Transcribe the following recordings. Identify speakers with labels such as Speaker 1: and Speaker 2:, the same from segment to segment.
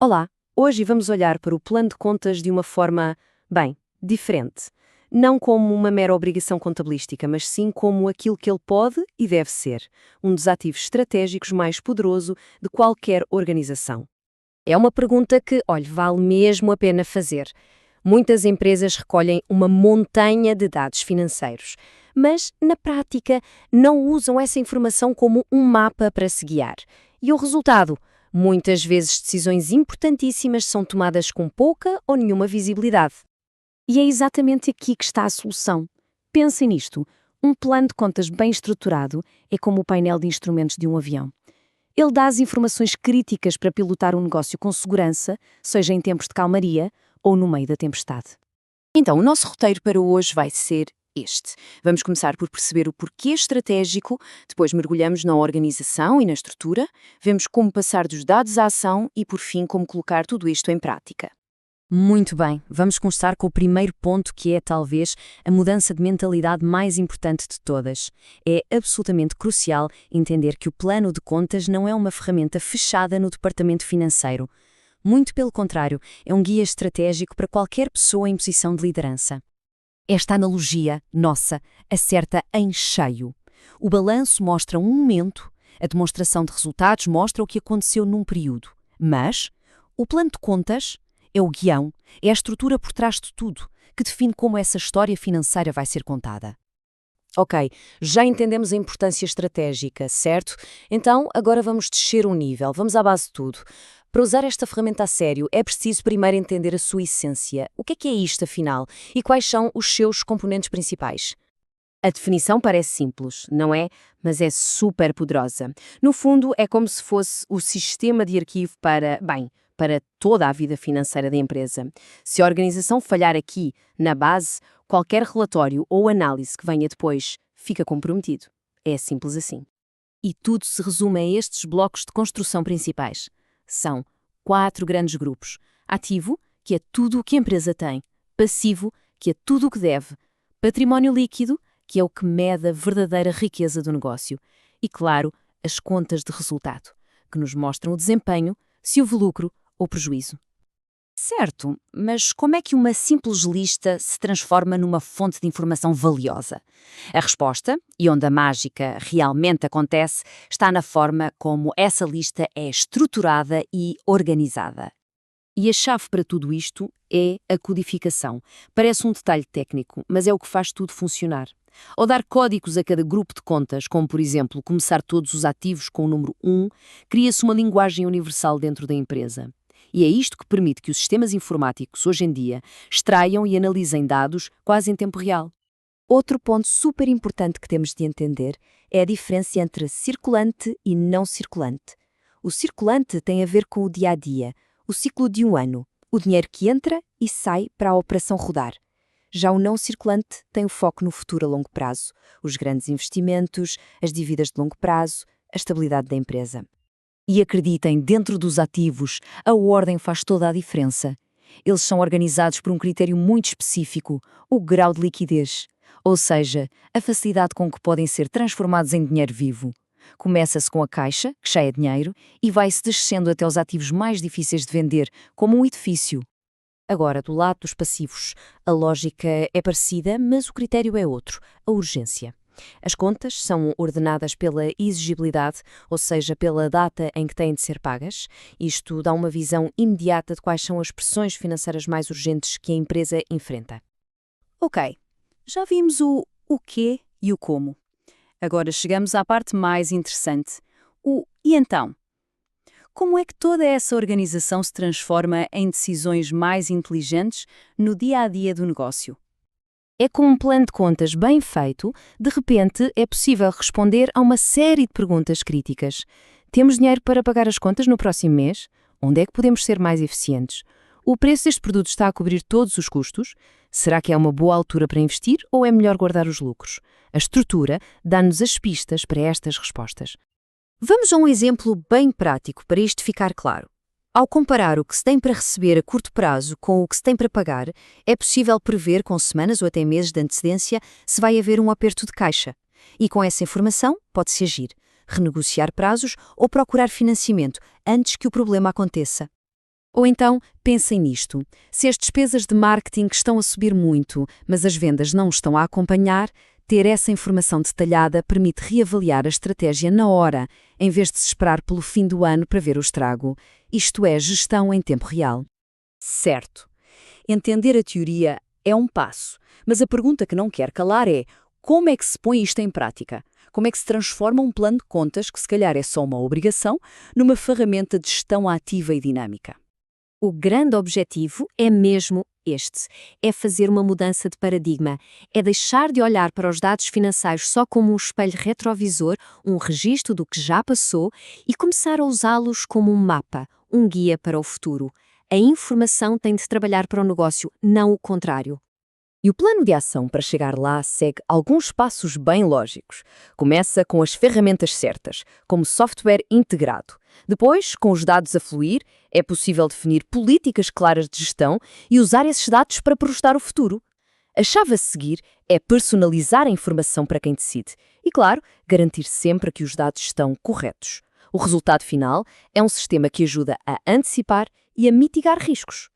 Speaker 1: Olá, hoje vamos olhar para o plano de contas de uma forma, bem, diferente. Não como uma mera obrigação contabilística, mas sim como aquilo que ele pode e deve ser, um dos ativos estratégicos mais poderoso de qualquer organização.
Speaker 2: É uma pergunta que, olhe, vale mesmo a pena fazer. Muitas empresas recolhem uma montanha de dados financeiros, mas, na prática, não usam essa informação como um mapa para se guiar. E o resultado? Muitas vezes decisões importantíssimas são tomadas com pouca ou nenhuma visibilidade.
Speaker 3: E é exatamente aqui que está a solução. Pensem nisto. Um plano de contas bem estruturado é como o painel de instrumentos de um avião. Ele dá as informações críticas para pilotar um negócio com segurança, seja em tempos de calmaria ou no meio da tempestade.
Speaker 1: Então, o nosso roteiro para hoje vai ser este. Vamos começar por perceber o porquê estratégico, depois mergulhamos na organização e na estrutura, vemos como passar dos dados à ação e, por fim, como colocar tudo isto em prática.
Speaker 2: Muito bem, vamos começar com o primeiro ponto, que é, talvez, a mudança de mentalidade mais importante de todas. É absolutamente crucial entender que o plano de contas não é uma ferramenta fechada no departamento financeiro. Muito pelo contrário, é um guia estratégico para qualquer pessoa em posição de liderança. Esta analogia, nossa, acerta em cheio. O balanço mostra um momento, a demonstração de resultados mostra o que aconteceu num período. Mas o plano de contas é o guião, é a estrutura por trás de tudo, que define como essa história financeira vai ser contada.
Speaker 1: Ok, já entendemos a importância estratégica, certo? Então, agora vamos descer um nível, vamos à base de tudo. Para usar esta ferramenta a sério, é preciso primeiro entender a sua essência. O que é isto, afinal? E quais são os seus componentes principais? A definição parece simples, não é? Mas é super poderosa. No fundo, é como se fosse o sistema de arquivo para toda a vida financeira da empresa. Se a organização falhar aqui, na base, qualquer relatório ou análise que venha depois fica comprometido. É simples assim. E tudo se resume a estes blocos de construção principais. São 4 grandes grupos. Ativo, que é tudo o que a empresa tem. Passivo, que é tudo o que deve. Património líquido, que é o que mede a verdadeira riqueza do negócio. E, claro, as contas de resultado, que nos mostram o desempenho, se houve lucro ou prejuízo.
Speaker 2: Certo, mas como é que uma simples lista se transforma numa fonte de informação valiosa? A resposta, e onde a mágica realmente acontece, está na forma como essa lista é estruturada e organizada.
Speaker 1: E a chave para tudo isto é a codificação. Parece um detalhe técnico, mas é o que faz tudo funcionar. Ao dar códigos a cada grupo de contas, como por exemplo começar todos os ativos com o número 1, cria-se uma linguagem universal dentro da empresa. E é isto que permite que os sistemas informáticos, hoje em dia, extraiam e analisem dados quase em tempo real.
Speaker 3: Outro ponto super importante que temos de entender é a diferença entre circulante e não circulante. O circulante tem a ver com o dia a dia, o ciclo de um ano, o dinheiro que entra e sai para a operação rodar. Já o não circulante tem o foco no futuro a longo prazo, os grandes investimentos, as dívidas de longo prazo, a estabilidade da empresa.
Speaker 2: E acreditem, dentro dos ativos, a ordem faz toda a diferença. Eles são organizados por um critério muito específico, o grau de liquidez, ou seja, a facilidade com que podem ser transformados em dinheiro vivo. Começa-se com a caixa, que já é dinheiro, e vai-se descendo até os ativos mais difíceis de vender, como um edifício.
Speaker 3: Agora, do lado dos passivos, a lógica é parecida, mas o critério é outro, a urgência. As contas são ordenadas pela exigibilidade, ou seja, pela data em que têm de ser pagas. Isto dá uma visão imediata de quais são as pressões financeiras mais urgentes que a empresa enfrenta.
Speaker 1: Ok, já vimos o quê e o como. Agora chegamos à parte mais interessante. O e então? Como é que toda essa organização se transforma em decisões mais inteligentes no dia a dia do negócio?
Speaker 3: É com um plano de contas bem feito, de repente é possível responder a uma série de perguntas críticas. Temos dinheiro para pagar as contas no próximo mês? Onde é que podemos ser mais eficientes? O preço deste produto está a cobrir todos os custos? Será que é uma boa altura para investir ou é melhor guardar os lucros? A estrutura dá-nos as pistas para estas respostas.
Speaker 2: Vamos a um exemplo bem prático para isto ficar claro. Ao comparar o que se tem para receber a curto prazo com o que se tem para pagar, é possível prever com semanas ou até meses de antecedência se vai haver um aperto de caixa. E com essa informação pode-se agir, renegociar prazos ou procurar financiamento antes que o problema aconteça. Ou então, pensem nisto. Se as despesas de marketing estão a subir muito, mas as vendas não estão a acompanhar, ter essa informação detalhada permite reavaliar a estratégia na hora, em vez de se esperar pelo fim do ano para ver o estrago. Isto é gestão em tempo real.
Speaker 1: Certo. Entender a teoria é um passo, mas a pergunta que não quer calar é: como é que se põe isto em prática? Como é que se transforma um plano de contas, que se calhar é só uma obrigação, numa ferramenta de gestão ativa e dinâmica?
Speaker 3: O grande objetivo é mesmo este: é fazer uma mudança de paradigma, é deixar de olhar para os dados financeiros só como um espelho retrovisor, um registro do que já passou, e começar a usá-los como um mapa, um guia para o futuro. A informação tem de trabalhar para o negócio, não o contrário.
Speaker 1: E o plano de ação para chegar lá segue alguns passos bem lógicos. Começa com as ferramentas certas, como software integrado. Depois, com os dados a fluir, é possível definir políticas claras de gestão e usar esses dados para projetar o futuro. A chave a seguir é personalizar a informação para quem decide e, claro, garantir sempre que os dados estão corretos. O resultado final é um sistema que ajuda a antecipar e a mitigar riscos.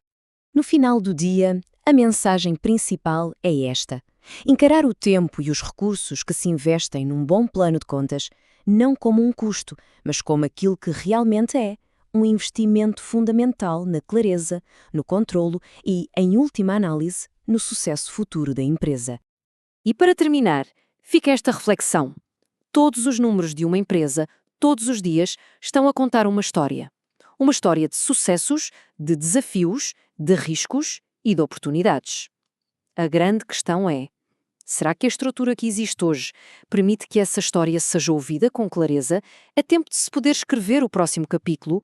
Speaker 1: No final do dia, a mensagem principal é esta: encarar o tempo e os recursos que se investem num bom plano de contas não como um custo, mas como aquilo que realmente é, um investimento fundamental na clareza, no controlo e, em última análise, no sucesso futuro da empresa.
Speaker 2: E para terminar, fica esta reflexão. Todos os números de uma empresa, todos os dias, estão a contar uma história. Uma história de sucessos, de desafios, de riscos e de oportunidades. A grande questão é: será que a estrutura que existe hoje permite que essa história seja ouvida com clareza, a tempo de se poder escrever o próximo capítulo